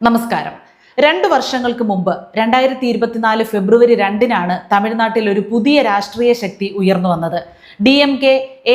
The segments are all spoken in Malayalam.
നമസ്കാരം. 2 വർഷങ്ങൾക്ക് മുമ്പ് 2024 ഫെബ്രുവരി 2-നാണ് തമിഴ്നാട്ടിൽ ഒരു പുതിയ രാഷ്ട്രീയ ശക്തി ഉയർന്നു വന്നത്. DMK,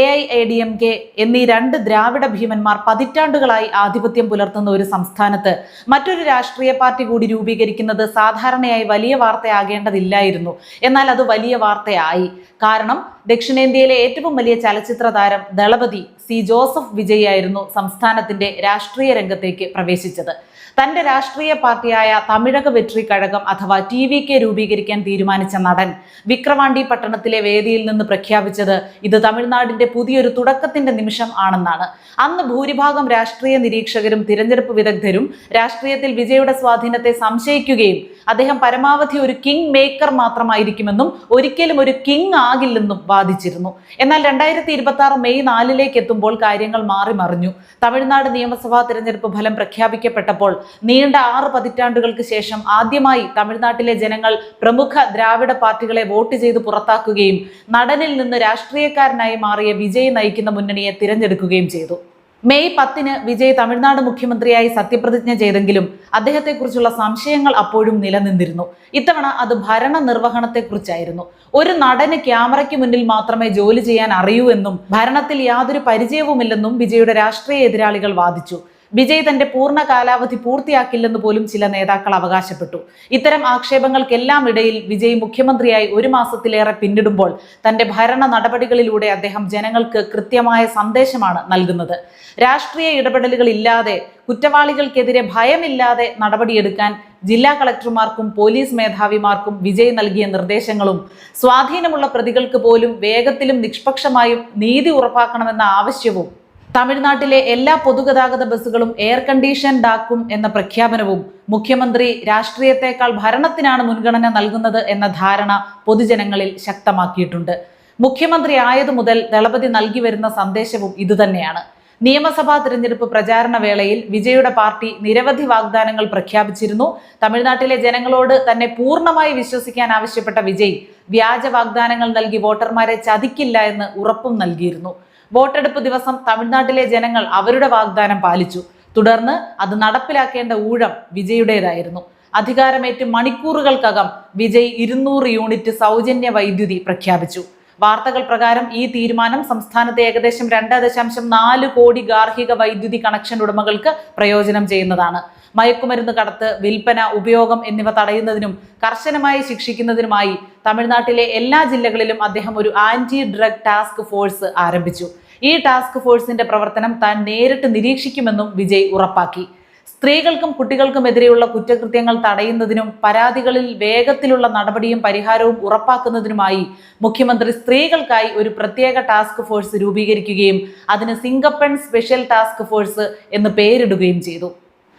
AIADMK എന്നീ 2 ദ്രാവിഡ ഭീമന്മാർ പതിറ്റാണ്ടുകളായി ആധിപത്യം പുലർത്തുന്ന ഒരു സംസ്ഥാനത്ത് മറ്റൊരു രാഷ്ട്രീയ പാർട്ടി കൂടി രൂപീകരിക്കുന്നത് സാധാരണയായി വലിയ വാർത്തയാകേണ്ടതില്ലായിരുന്നു. എന്നാൽ അത് വലിയ വാർത്തയായി. കാരണം ദക്ഷിണേന്ത്യയിലെ ഏറ്റവും വലിയ ചലച്ചിത്ര താരം ദളപതി സി ജോസഫ് വിജയ് ആയിരുന്നു സംസ്ഥാനത്തിന്റെ രാഷ്ട്രീയ രംഗത്തേക്ക് പ്രവേശിച്ചത്. തന്റെ രാഷ്ട്രീയ പാർട്ടിയായ തമിഴക വെട്രി കഴകം അഥവാ TVK രൂപീകരിക്കാൻ തീരുമാനിച്ച നടൻ വിക്രവാണ്ടി പട്ടണത്തിലെ വേദിയിൽ നിന്ന് പ്രഖ്യാപിച്ചത് ഇത് തമിഴ്നാടിന്റെ പുതിയൊരു തുടക്കത്തിന്റെ നിമിഷം ആണെന്നാണ്. അന്ന് ഭൂരിഭാഗം രാഷ്ട്രീയ നിരീക്ഷകരും തിരഞ്ഞെടുപ്പ് വിദഗ്ധരും രാഷ്ട്രീയത്തിൽ വിജയുടെ സ്വാധീനത്തെ സംശയിക്കുകയും അദ്ദേഹം പരമാവധി ഒരു കിങ് മേക്കർ മാത്രമായിരിക്കുമെന്നും ഒരിക്കലും ഒരു കിങ് ആകില്ലെന്നും വാദിച്ചിരുന്നു. എന്നാൽ 2026 മെയ് 4-ലേക്ക് എത്തുമ്പോൾ കാര്യങ്ങൾ മാറിമറിഞ്ഞു. തമിഴ്നാട് നിയമസഭാ തിരഞ്ഞെടുപ്പ് ഫലം പ്രഖ്യാപിക്കപ്പെട്ടപ്പോൾ നീണ്ട 6 പതിറ്റാണ്ടുകൾക്ക് ശേഷം ആദ്യമായി തമിഴ്നാട്ടിലെ ജനങ്ങൾ പ്രമുഖ ദ്രാവിഡ പാർട്ടികളെ വോട്ട് ചെയ്ത് പുറത്താക്കുകയും നടനിൽ നിന്ന് രാഷ്ട്രീയക്കാരനായി മാറിയ വിജയ് നയിക്കുന്ന മുന്നണിയെ തിരഞ്ഞെടുക്കുകയും ചെയ്തു. മെയ് 10-ന് വിജയ് തമിഴ്നാട് മുഖ്യമന്ത്രിയായി സത്യപ്രതിജ്ഞ ചെയ്തെങ്കിലും അദ്ദേഹത്തെക്കുറിച്ചുള്ള സംശയങ്ങൾ അപ്പോഴും നിലനിന്നിരുന്നു. ഇത്തവണ അത് ഭരണ നിർവഹണത്തെക്കുറിച്ചായിരുന്നു. ഒരു നടന് ക്യാമറയ്ക്ക് മുന്നിൽ മാത്രമേ ജോലി ചെയ്യാൻ അറിയൂ എന്നും ഭരണത്തിൽ യാതൊരു പരിചയവുമില്ലെന്നും വിജയുടെ രാഷ്ട്രീയ എതിരാളികൾ വാദിച്ചു. വിജയ് തന്റെ പൂർണ്ണ കാലാവധി പൂർത്തിയാക്കില്ലെന്ന് പോലും ചില നേതാക്കൾ അവകാശപ്പെട്ടു. ഇത്തരം ആക്ഷേപങ്ങൾക്കെല്ലാം ഇടയിൽ വിജയ് മുഖ്യമന്ത്രിയായി 1 മാസത്തിലേറെ പിന്നിടുമ്പോൾ തന്റെ ഭരണ നടപടികളിലൂടെ അദ്ദേഹം ജനങ്ങൾക്ക് കൃത്യമായ സന്ദേശമാണ് നൽകുന്നത്. രാഷ്ട്രീയ ഇടപെടലുകൾ ഇല്ലാതെ, കുറ്റവാളികൾക്കെതിരെ ഭയമില്ലാതെ നടപടിയെടുക്കാൻ ജില്ലാ കളക്ടർമാർക്കും പോലീസ് മേധാവിമാർക്കും വിജയ് നൽകിയ നിർദ്ദേശങ്ങളും സ്വാധീനമുള്ള പ്രതികൾക്ക് പോലും വേഗത്തിലും നിഷ്പക്ഷമായും നീതി ഉറപ്പാക്കണമെന്ന ആവശ്യവും തമിഴ്നാട്ടിലെ എല്ലാ പൊതുഗതാഗത ബസ്സുകളും എയർ കണ്ടീഷൻഡ് ആക്കും എന്ന പ്രഖ്യാപനവും മുഖ്യമന്ത്രി രാഷ്ട്രീയത്തെക്കാൾ ഭരണത്തിനാണ് മുൻഗണന നൽകുന്നത് എന്ന ധാരണ പൊതുജനങ്ങളിൽ ശക്തമാക്കിയിട്ടുണ്ട്. മുഖ്യമന്ത്രി ആയതു മുതൽ ദളപതി നൽകി വരുന്ന സന്ദേശവും ഇതുതന്നെയാണ്. നിയമസഭാ തിരഞ്ഞെടുപ്പ് പ്രചാരണ വേളയിൽ വിജയുടെ പാർട്ടി നിരവധി വാഗ്ദാനങ്ങൾ പ്രഖ്യാപിച്ചിരുന്നു. തമിഴ്നാട്ടിലെ ജനങ്ങളോട് തന്നെ പൂർണ്ണമായി വിശ്വസിക്കാൻ ആവശ്യപ്പെട്ട വിജയ് വ്യാജ വാഗ്ദാനങ്ങൾ നൽകി വോട്ടർമാരെ ചതിക്കില്ല എന്ന് ഉറപ്പും നൽകിയിരുന്നു. വോട്ടെടുപ്പ് ദിവസം തമിഴ്നാട്ടിലെ ജനങ്ങൾ അവരുടെ വാഗ്ദാനം പാലിച്ചു. തുടർന്ന് അത് നടപ്പിലാക്കേണ്ട ഊഴം വിജയുടേതായിരുന്നു. അധികാരമേറ്റ് മണിക്കൂറുകൾക്കകം വിജയ് 200 യൂണിറ്റ് സൗജന്യ വൈദ്യുതി പ്രഖ്യാപിച്ചു. വാർത്തകൾ പ്രകാരം ഈ തീരുമാനം സംസ്ഥാനത്തെ ഏകദേശം 2.4 കോടി ഗാർഹിക വൈദ്യുതി കണക്ഷൻ ഉടമകൾക്ക് പ്രയോജനം ചെയ്യുന്നതാണ്. മയക്കുമരുന്ന് കടത്ത്, വിൽപ്പന, ഉപയോഗം എന്നിവ തടയുന്നതിനും കർശനമായി ശിക്ഷിക്കുന്നതിനുമായി തമിഴ്നാട്ടിലെ എല്ലാ ജില്ലകളിലും അദ്ദേഹം ഒരു ആന്റി ഡ്രഗ് ടാസ്ക് ഫോഴ്സ് ആരംഭിച്ചു. ഈ ടാസ്ക് ഫോഴ്സിന്റെ പ്രവർത്തനം താൻ നേരിട്ട് നിരീക്ഷിക്കുമെന്നും വിജയ് ഉറപ്പാക്കി. സ്ത്രീകൾക്കും കുട്ടികൾക്കുമെതിരെയുള്ള കുറ്റകൃത്യങ്ങൾ തടയുന്നതിനും പരാതികളിൽ വേഗത്തിലുള്ള നടപടിയും പരിഹാരവും ഉറപ്പാക്കുന്നതിനുമായി മുഖ്യമന്ത്രി സ്ത്രീകൾക്കായി ഒരു പ്രത്യേക ടാസ്ക് ഫോഴ്സ് രൂപീകരിക്കുകയും അതിന് സിംഗപ്പൺ സ്പെഷ്യൽ ടാസ്ക് ഫോഴ്സ് എന്ന് പേരിടുകയും ചെയ്തു.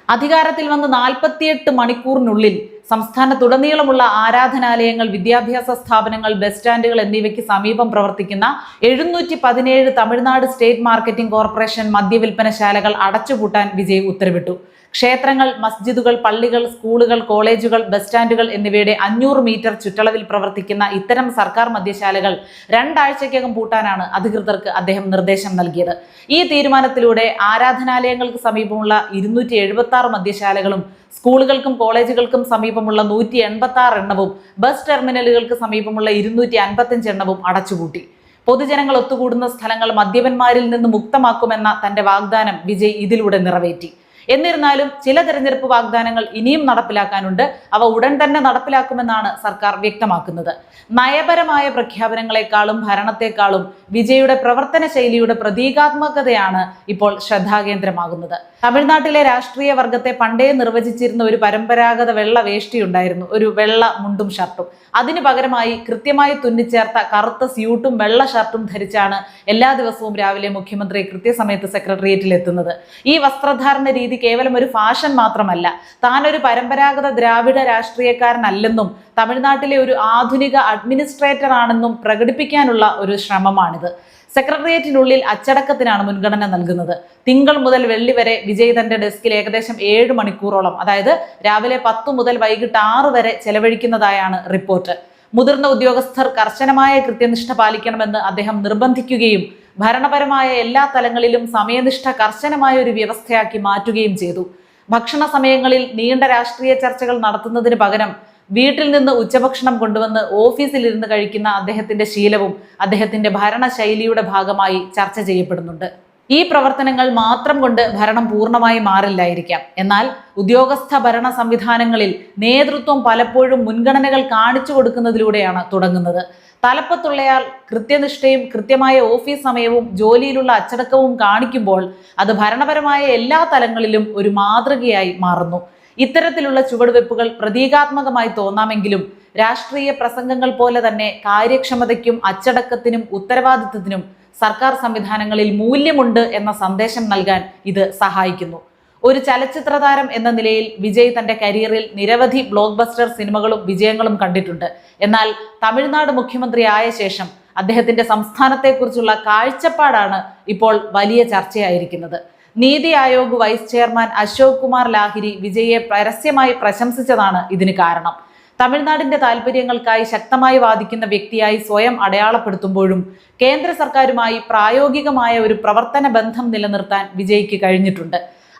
അധികാരത്തിൽ വന്ന് 48 മണിക്കൂറിനുള്ളിൽ സംസ്ഥാനത്തുടനീളമുള്ള ആരാധനാലയങ്ങൾ, വിദ്യാഭ്യാസ സ്ഥാപനങ്ങൾ, ബസ് സ്റ്റാൻഡുകൾ എന്നിവയ്ക്ക് സമീപം പ്രവർത്തിക്കുന്ന 717 തമിഴ്നാട് സ്റ്റേറ്റ് മാർക്കറ്റിംഗ് കോർപ്പറേഷൻ മദ്യവിൽപ്പനശാലകൾ അടച്ചുപൂട്ടാൻ വിജയ് ഉത്തരവിട്ടു. ക്ഷേത്രങ്ങൾ, മസ്ജിദുകൾ, പള്ളികൾ, സ്കൂളുകൾ, കോളേജുകൾ, ബസ് സ്റ്റാൻഡുകൾ എന്നിവയുടെ 500 മീറ്റർ ചുറ്റളവിൽ പ്രവർത്തിക്കുന്ന ഇത്തരം സർക്കാർ മദ്യശാലകൾ 2 ആഴ്ചയ്ക്കകം പൂട്ടാനാണ് അധികൃതർക്ക് അദ്ദേഹം നിർദ്ദേശം നൽകിയത്. ഈ തീരുമാനത്തിലൂടെ ആരാധനാലയങ്ങൾക്ക് സമീപമുള്ള 276 മദ്യശാലകളും സ്കൂളുകൾക്കും കോളേജുകൾക്കും സമീപമുള്ള 186 എണ്ണവും ബസ് ടെർമിനലുകൾക്ക് സമീപമുള്ള 255 എണ്ണവും അടച്ചുപൂട്ടി. പൊതുജനങ്ങൾ ഒത്തുകൂടുന്ന സ്ഥലങ്ങൾ മദ്യപന്മാരിൽ നിന്ന് മുക്തമാക്കുമെന്ന തന്റെ വാഗ്ദാനം വിജയ് ഇതിലൂടെ നിറവേറ്റി. എന്നിരുന്നാലും ചില തെരഞ്ഞെടുപ്പ് വാഗ്ദാനങ്ങൾ ഇനിയും നടപ്പിലാക്കാനുണ്ട്. അവ ഉടൻ തന്നെ നടപ്പിലാക്കുമെന്നാണ് സർക്കാർ വ്യക്തമാക്കുന്നത്. നയപരമായ പ്രഖ്യാപനങ്ങളെക്കാളും ഭരണത്തെക്കാളും വിജയുടെ പ്രവർത്തന ശൈലിയുടെ പ്രതീകാത്മകതയാണ് ഇപ്പോൾ ശ്രദ്ധാകേന്ദ്രമാകുന്നത്. തമിഴ്നാട്ടിലെ രാഷ്ട്രീയ വർഗത്തെ പണ്ടേ നിർവചിച്ചിരുന്ന ഒരു പരമ്പരാഗത വെള്ള വേഷ്ടിയുണ്ടായിരുന്നു, ഒരു വെള്ള മുണ്ടും ഷർട്ടും. അതിനു പകരമായി കൃത്യമായി തുന്നിച്ചേർത്ത കറുത്ത സ്യൂട്ടും വെള്ള ഷർട്ടും ധരിച്ചാണ് എല്ലാ ദിവസവും രാവിലെ മുഖ്യമന്ത്രി കൃത്യസമയത്ത് സെക്രട്ടേറിയറ്റിൽ എത്തുന്നത്. ഈ വസ്ത്രധാരണ രീതി കേവലം ഒരു ഫാഷൻ മാത്രമല്ല, താനൊരു പരമ്പരാഗത ദ്രാവിഡ രാഷ്ട്രീയക്കാരനല്ലെന്നും തമിഴ്നാട്ടിലെ ഒരു ആധുനിക അഡ്മിനിസ്ട്രേറ്റർ ആണെന്നും പ്രകടിപ്പിക്കാനുള്ള ഒരു ശ്രമമാണിത്. സെക്രട്ടേറിയറ്റിനുള്ളിൽ അച്ചടക്കത്തിനാണ് മുൻഗണന നൽകുന്നത്. തിങ്കൾ മുതൽ വെള്ളി വരെ വിജയ് തന്റെ ഡെസ്കിൽ ഏകദേശം 7 മണിക്കൂറോളം, അതായത് രാവിലെ 10 മുതൽ വൈകിട്ട് 6 വരെ ചെലവഴിക്കുന്നതായാണ് റിപ്പോർട്ട്. മുതിർന്ന ഉദ്യോഗസ്ഥർ കർശനമായ കൃത്യനിഷ്ഠ പാലിക്കണമെന്ന് അദ്ദേഹം നിർബന്ധിക്കുകയും ഭരണപരമായ എല്ലാ തലങ്ങളിലും സമയനിഷ്ഠ കർശനമായ ഒരു വ്യവസ്ഥയാക്കി മാറ്റുകയും ചെയ്തു. ഭക്ഷണ സമയങ്ങളിൽ നീണ്ട രാഷ്ട്രീയ ചർച്ചകൾ നടത്തുന്നതിന് പകരം വീട്ടിൽ നിന്ന് ഉച്ചഭക്ഷണം കൊണ്ടുവന്ന് ഓഫീസിലിരുന്ന് കഴിക്കുന്ന അദ്ദേഹത്തിന്റെ ശീലവും അദ്ദേഹത്തിന്റെ ഭരണശൈലിയുടെ ഭാഗമായി ചർച്ച ചെയ്യപ്പെടുന്നുണ്ട്. ഈ പ്രവർത്തനങ്ങൾ മാത്രം കൊണ്ട് ഭരണം പൂർണ്ണമായി മാറില്ലായിരിക്കാം. എന്നാൽ ഉദ്യോഗസ്ഥ ഭരണ സംവിധാനങ്ങളിൽ നേതൃത്വം പലപ്പോഴും മുൻഗണനകൾ കാണിച്ചു കൊടുക്കുന്നതിലൂടെയാണ് തുടങ്ങുന്നത്. തലപ്പത്തുള്ളയാൾ കൃത്യനിഷ്ഠയും കൃത്യമായ ഓഫീസ് സമയവും ജോലിയിലുള്ള അച്ചടക്കവും കാണിക്കുമ്പോൾ അത് ഭരണപരമായ എല്ലാ തലങ്ങളിലും ഒരു മാതൃകയായി മാറുന്നു. ഇത്തരത്തിലുള്ള ചുവടുവെപ്പുകൾ പ്രതീകാത്മകമായി തോന്നാമെങ്കിലും രാഷ്ട്രീയ പ്രസംഗങ്ങൾ പോലെ തന്നെ കാര്യക്ഷമതയ്ക്കും അച്ചടക്കത്തിനും ഉത്തരവാദിത്വത്തിനും സർക്കാർ സംവിധാനങ്ങളിൽ മൂല്യമുണ്ട് എന്ന സന്ദേശം നൽകാൻ ഇത് സഹായിക്കുന്നു. ഒരു ചലച്ചിത്ര താരം എന്ന നിലയിൽ വിജയ് തന്റെ കരിയറിൽ നിരവധി ബ്ലോക്ക് ബസ്റ്റർ സിനിമകളും വിജയങ്ങളും കണ്ടിട്ടുണ്ട്. എന്നാൽ തമിഴ്നാട് മുഖ്യമന്ത്രി ആയ ശേഷം അദ്ദേഹത്തിന്റെ സംസ്ഥാനത്തെക്കുറിച്ചുള്ള കാഴ്ചപ്പാടാണ് ഇപ്പോൾ വലിയ ചർച്ചയായിരിക്കുന്നത്. നീതി ആയോഗ് വൈസ് ചെയർമാൻ അശോക് കുമാർ ലാഹിരി വിജയെ പരസ്യമായി പ്രശംസിച്ചതാണ് ഇതിന് കാരണം. തമിഴ്നാടിന്റെ താല്പര്യങ്ങൾക്കായി ശക്തമായി വാദിക്കുന്ന വ്യക്തിയായി സ്വയം അടയാളപ്പെടുത്തുമ്പോഴും കേന്ദ്ര സർക്കാരുമായി പ്രായോഗികമായ ഒരു പ്രവർത്തന ബന്ധം നിലനിർത്താൻ വിജയ്ക്ക് കഴിഞ്ഞിട്ടുണ്ട്.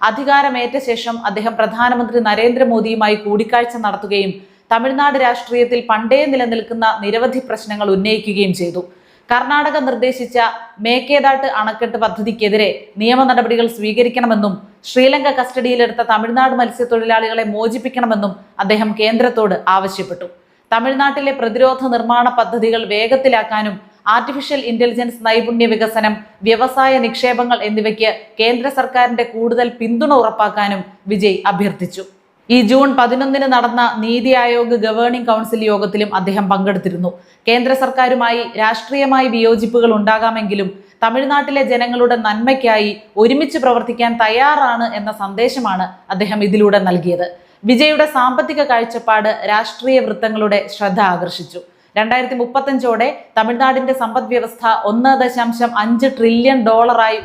അധികാരമേറ്റ ശേഷം അദ്ദേഹം പ്രധാനമന്ത്രി നരേന്ദ്രമോദിയുമായി കൂടിക്കാഴ്ച നടത്തുകയും തമിഴ്നാട് രാഷ്ട്രീയത്തിൽ പണ്ടേ നിലനിൽക്കുന്ന നിരവധി പ്രശ്നങ്ങൾ ഉന്നയിക്കുകയും ചെയ്തു. കർണാടക നിർദ്ദേശിച്ച മേക്കേദാട്ട് അണക്കെട്ട് പദ്ധതിക്കെതിരെ നിയമ നടപടികൾ സ്വീകരിക്കണമെന്നും ശ്രീലങ്ക കസ്റ്റഡിയിലെടുത്ത തമിഴ്നാട് മത്സ്യത്തൊഴിലാളികളെ മോചിപ്പിക്കണമെന്നും അദ്ദേഹം കേന്ദ്രത്തോട് ആവശ്യപ്പെട്ടു. തമിഴ്നാട്ടിലെ പ്രതിരോധ നിർമ്മാണ പദ്ധതികൾ വേഗത്തിലാക്കാനും ആർട്ടിഫിഷ്യൽ ഇന്റലിജൻസ് നൈപുണ്യ വികസനം, വ്യവസായ നിക്ഷേപങ്ങൾ എന്നിവയ്ക്ക് കേന്ദ്ര സർക്കാരിന്റെ കൂടുതൽ പിന്തുണ ഉറപ്പാക്കാനും വിജയ് അഭ്യർത്ഥിച്ചു. ഈ ജൂൺ 11 നടന്ന നീതി ആയോഗ് ഗവേണിംഗ് കൗൺസിൽ യോഗത്തിലും അദ്ദേഹം പങ്കെടുത്തിരുന്നു. കേന്ദ്ര സർക്കാരുമായി രാഷ്ട്രീയമായി വിയോജിപ്പുകൾ ഉണ്ടാകാമെങ്കിലും തമിഴ്നാട്ടിലെ ജനങ്ങളുടെ നന്മയ്ക്കായി ഒരുമിച്ച് പ്രവർത്തിക്കാൻ തയ്യാറാണ് എന്ന സന്ദേശമാണ് അദ്ദേഹം ഇതിലൂടെ നൽകിയത്. വിജയുടെ സാമ്പത്തിക കാഴ്ചപ്പാട് രാഷ്ട്രീയ വൃത്തങ്ങളുടെ ശ്രദ്ധ ആകർഷിച്ചു. 2035ഓടെ തമിഴ്നാടിന്റെ സമ്പദ് വ്യവസ്ഥ $1.5 ട്രില്യൺ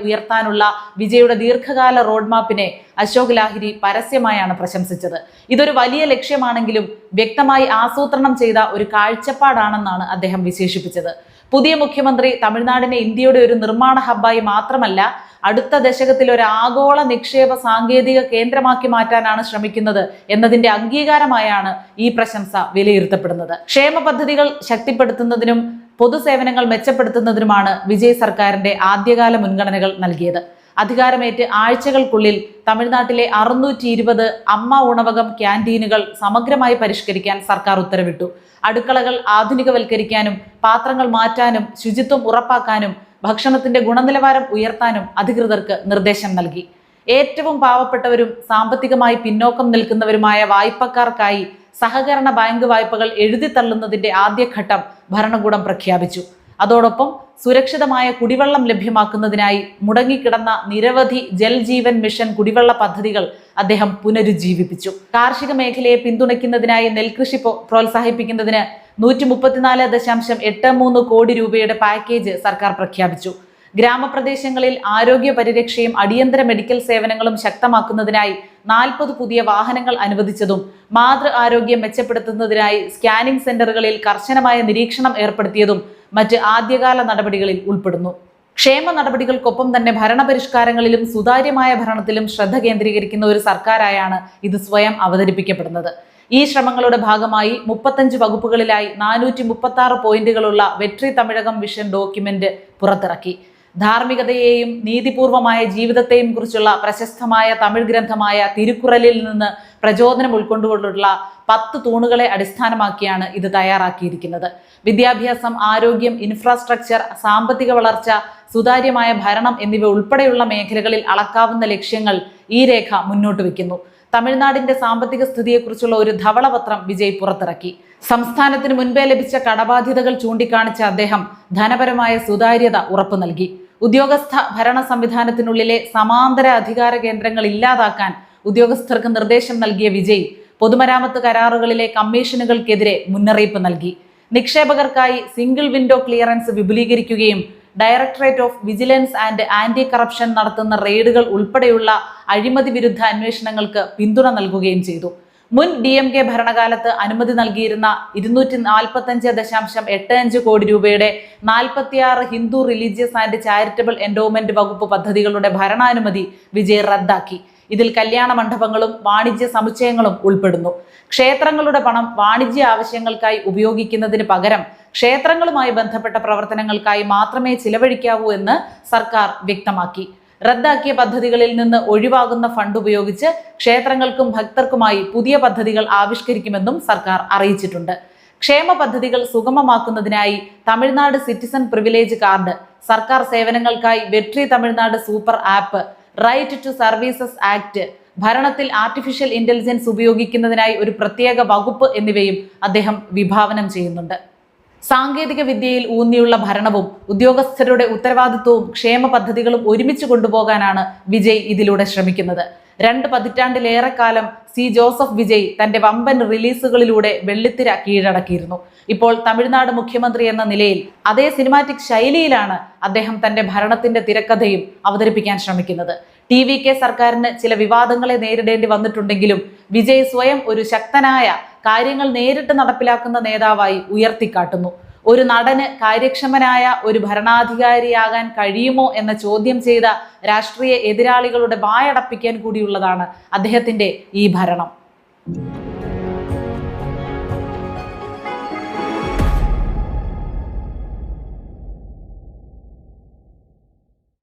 ഉയർത്താനുള്ള വിജയുടെ ദീർഘകാല റോഡ് മാപ്പിനെ അശോക് ലാഹിരി പരസ്യമായാണ് പ്രശംസിച്ചത്. ഇതൊരു വലിയ ലക്ഷ്യമാണെങ്കിലും വ്യക്തമായി ആസൂത്രണം ചെയ്ത ഒരു കാഴ്ചപ്പാടാണെന്നാണ് അദ്ദേഹം വിശേഷിപ്പിച്ചത്. പുതിയ മുഖ്യമന്ത്രി തമിഴ്നാടിനെ ഇന്ത്യയുടെ ഒരു നിർമ്മാണ ഹബ്ബായി മാത്രമല്ല അടുത്ത ദശകത്തിൽ ഒരു ആഗോള നിക്ഷേപ സാങ്കേതിക കേന്ദ്രമാക്കി മാറ്റാനാണ് ശ്രമിക്കുന്നത് എന്നതിന്റെ അംഗീകാരമായാണ് ഈ പ്രശംസ വിലയിരുത്തപ്പെടുന്നത്. ക്ഷേമ പദ്ധതികൾ ശക്തിപ്പെടുത്തുന്നതിനും പൊതുസേവനങ്ങൾ മെച്ചപ്പെടുത്തുന്നതിനുമാണ് വിജയ് സർക്കാരിന്റെ ആദ്യകാല മുൻഗണനകൾ നൽകിയത്. അധികാരമേറ്റ് ആഴ്ചകൾക്കുള്ളിൽ തമിഴ്നാട്ടിലെ 620 അമ്മ ഉണവകം ക്യാൻറ്റീനുകൾ സമഗ്രമായി പരിഷ്കരിക്കാൻ സർക്കാർ ഉത്തരവിട്ടു. അടുക്കളകൾ ആധുനികവൽക്കരിക്കാനും പാത്രങ്ങൾ മാറ്റാനും ശുചിത്വം ഉറപ്പാക്കാനും ഭക്ഷണത്തിന്റെ ഗുണനിലവാരം ഉയർത്താനും അധികൃതർക്ക് നിർദ്ദേശം നൽകി. ഏറ്റവും പാവപ്പെട്ടവരും സാമ്പത്തികമായി പിന്നോക്കം നിൽക്കുന്നവരുമായ വായ്പക്കാർക്കായി സഹകരണ ബാങ്ക് വായ്പകൾ എഴുതിത്തള്ളുന്നതിന്റെ ആദ്യഘട്ടം ഭരണകൂടം പ്രഖ്യാപിച്ചു. അതോടൊപ്പം സുരക്ഷിതമായ കുടിവെള്ളം ലഭ്യമാക്കുന്നതിനായി മുടങ്ങിക്കിടന്ന നിരവധി ജൽ ജീവൻ മിഷൻ കുടിവെള്ള പദ്ധതികൾ അദ്ദേഹം പുനരുജ്ജീവിപ്പിച്ചു. കാർഷിക മേഖലയെ പിന്തുണയ്ക്കുന്നതിനായി നെൽകൃഷി പ്രോത്സാഹിപ്പിക്കുന്നതിന് 134.83 കോടി രൂപയുടെ പാക്കേജ് സർക്കാർ പ്രഖ്യാപിച്ചു. ഗ്രാമപ്രദേശങ്ങളിൽ ആരോഗ്യ പരിരക്ഷയും അടിയന്തര മെഡിക്കൽ സേവനങ്ങളും ശക്തമാക്കുന്നതിനായി 40 പുതിയ വാഹനങ്ങൾ അനുവദിച്ചതും മാതൃ ആരോഗ്യം മെച്ചപ്പെടുത്തുന്നതിനായി സ്കാനിംഗ് സെന്ററുകളിൽ കർശനമായ നിരീക്ഷണം ഏർപ്പെടുത്തിയതും മറ്റ് ആദ്യകാല നടപടികളിൽ ഉൾപ്പെടുന്നു. ക്ഷേമ നടപടികൾക്കൊപ്പം തന്നെ ഭരണപരിഷ്കാരങ്ങളിലും സുതാര്യമായ ഭരണത്തിലും ശ്രദ്ധ കേന്ദ്രീകരിക്കുന്ന ഒരു സർക്കാരായാണ് ഇത് സ്വയം അവതരിപ്പിക്കപ്പെടുന്നത്. ഈ ശ്രമങ്ങളുടെ ഭാഗമായി 35 വകുപ്പുകളിലായി 436 പോയിന്റുകളുള്ള വെട്രി തമിഴകം വിഷൻ ഡോക്യുമെന്റ് പുറത്തിറക്കി. ധാർമ്മികതയെയും നീതിപൂർവമായ ജീവിതത്തെയും കുറിച്ചുള്ള പ്രശസ്തമായ തമിഴ് ഗ്രന്ഥമായ തിരുക്കുറലിൽ നിന്ന് പ്രചോദനം ഉൾക്കൊണ്ടുകൊണ്ടുള്ള 10 തൂണുകളെ അടിസ്ഥാനമാക്കിയാണ് ഇത് തയ്യാറാക്കിയിരിക്കുന്നത്. വിദ്യാഭ്യാസം, ആരോഗ്യം, ഇൻഫ്രാസ്ട്രക്ചർ, സാമ്പത്തിക വളർച്ച, സുതാര്യമായ ഭരണം എന്നിവ ഉൾപ്പെടെയുള്ള മേഖലകളിൽ അളക്കാവുന്ന ലക്ഷ്യങ്ങൾ ഈ രേഖ മുന്നോട്ട് വയ്ക്കുന്നു. തമിഴ്നാടിന്റെ സാമ്പത്തിക സ്ഥിതിയെക്കുറിച്ചുള്ള ഒരു ധവളപത്രം വിജയ് പുറത്തിറക്കി. സംസ്ഥാനത്തിന് മുൻപേ ലഭിച്ച കടബാധ്യതകൾ ചൂണ്ടിക്കാണിച്ച അദ്ദേഹം ധനപരമായ സുതാര്യത ഉറപ്പു നൽകി. ഉദ്യോഗസ്ഥ ഭരണ സംവിധാനത്തിനുള്ളിലെ സമാന്തര അധികാര കേന്ദ്രങ്ങൾ ഇല്ലാതാക്കാൻ ഉദ്യോഗസ്ഥർക്ക് നിർദ്ദേശം നൽകിയ വിജയ് പൊതുമരാമത്ത് കരാറുകളിലെ കമ്മീഷനുകൾക്കെതിരെ മുന്നറിയിപ്പ് നൽകി. നിക്ഷേപകർക്കായി സിംഗിൾ വിൻഡോ ക്ലിയറൻസ് വിപുലീകരിക്കുകയും Directorate of Vigilance and Anti Corruption നടത്തുന്ന റെയ്ഡുകൾ ഉൾപ്പെടെയുള്ള അഴിമതി വിരുദ്ധ അന്വേഷണങ്ങൾക്ക് പിന്തുണ നൽകുകയും ചെയ്തു. മുൻ DMK ഭരണകാലത്ത് അനുമതി നൽകിയിരുന്ന 245.85 കോടി രൂപയുടെ 46 Hindu religious and charitable endowment വകുപ്പ് പദ്ധതികളുടെ ഭരണാനുമതി വിജയ് റദ്ദാക്കി. ഇതിൽ കല്യാണ മണ്ഡപങ്ങളും വാണിജ്യ സമുച്ചയങ്ങളും ഉൾപ്പെടുന്നു. ക്ഷേത്രങ്ങളുടെ പണം വാണിജ്യ ആവശ്യങ്ങൾക്കായി ഉപയോഗിക്കുന്നതിന് പകരം ക്ഷേത്രങ്ങളുമായി ബന്ധപ്പെട്ട പ്രവർത്തനങ്ങൾക്കായി മാത്രമേ ചിലവഴിക്കാവൂ എന്ന് സർക്കാർ വ്യക്തമാക്കി. റദ്ദാക്കിയ പദ്ധതികളിൽ നിന്ന് ഒഴിവാകുന്ന ഫണ്ട് ഉപയോഗിച്ച് ക്ഷേത്രങ്ങൾക്കും ഭക്തർക്കുമായി പുതിയ പദ്ധതികൾ ആവിഷ്കരിക്കുമെന്നും സർക്കാർ അറിയിച്ചിട്ടുണ്ട്. ക്ഷേമ പദ്ധതികൾ സുഗമമാക്കുന്നതിനായി തമിഴ്നാട് സിറ്റിസൺ പ്രിവിലേജ് കാർഡ്, സർക്കാർ സേവനങ്ങൾക്കായി Vetri Tamil Nadu super app, right to services act, ഭരണത്തിൽ ആർട്ടിഫിഷ്യൽ ഇന്റലിജൻസ് ഉപയോഗിക്കുന്നതിനായി ഒരു പ്രത്യേക വകുപ്പ് എന്നിവയും അദ്ദേഹം വിഭാവനം ചെയ്യുന്നുണ്ട്. സാങ്കേതിക വിദ്യയിൽ ഊന്നിയുള്ള ഭരണവും ഉദ്യോഗസ്ഥരുടെ ഉത്തരവാദിത്വവും ക്ഷേമ പദ്ധതികളും ഒരുമിച്ച് കൊണ്ടുപോകാനാണ് വിജയ് ഇതിലൂടെ ശ്രമിക്കുന്നത്. 2 പതിറ്റാണ്ടിലേറെക്കാലം സി ജോസഫ് വിജയ് തന്റെ വമ്പൻ റിലീസുകളിലൂടെ വെള്ളിത്തിര കീഴടക്കിയിരുന്നു. ഇപ്പോൾ തമിഴ്നാട് മുഖ്യമന്ത്രി എന്ന നിലയിൽ അതേ സിനിമാറ്റിക് ശൈലിയിലാണ് അദ്ദേഹം തന്റെ ഭരണത്തിന്റെ തിരക്കഥയും അവതരിപ്പിക്കാൻ ശ്രമിക്കുന്നത്. TVK സർക്കാരിന് ചില വിവാദങ്ങളെ നേരിടേണ്ടി വന്നിട്ടുണ്ടെങ്കിലും വിജയ് സ്വയം ഒരു ശക്തനായ, കാര്യങ്ങൾ നേരിട്ട് നടപ്പിലാക്കുന്ന നേതാവായി ഉയർത്തിക്കാട്ടുന്നു. ഒരു നടന് കാര്യക്ഷമനായ ഒരു ഭരണാധികാരിയാകാൻ കഴിയുമോ എന്ന ചോദ്യം ചെയ്ത രാഷ്ട്രീയ എതിരാളികളുടെ വായടപ്പിക്കാൻ കൂടിയുള്ളതാണ് അദ്ദേഹത്തിന്റെ ഈ ഭരണം.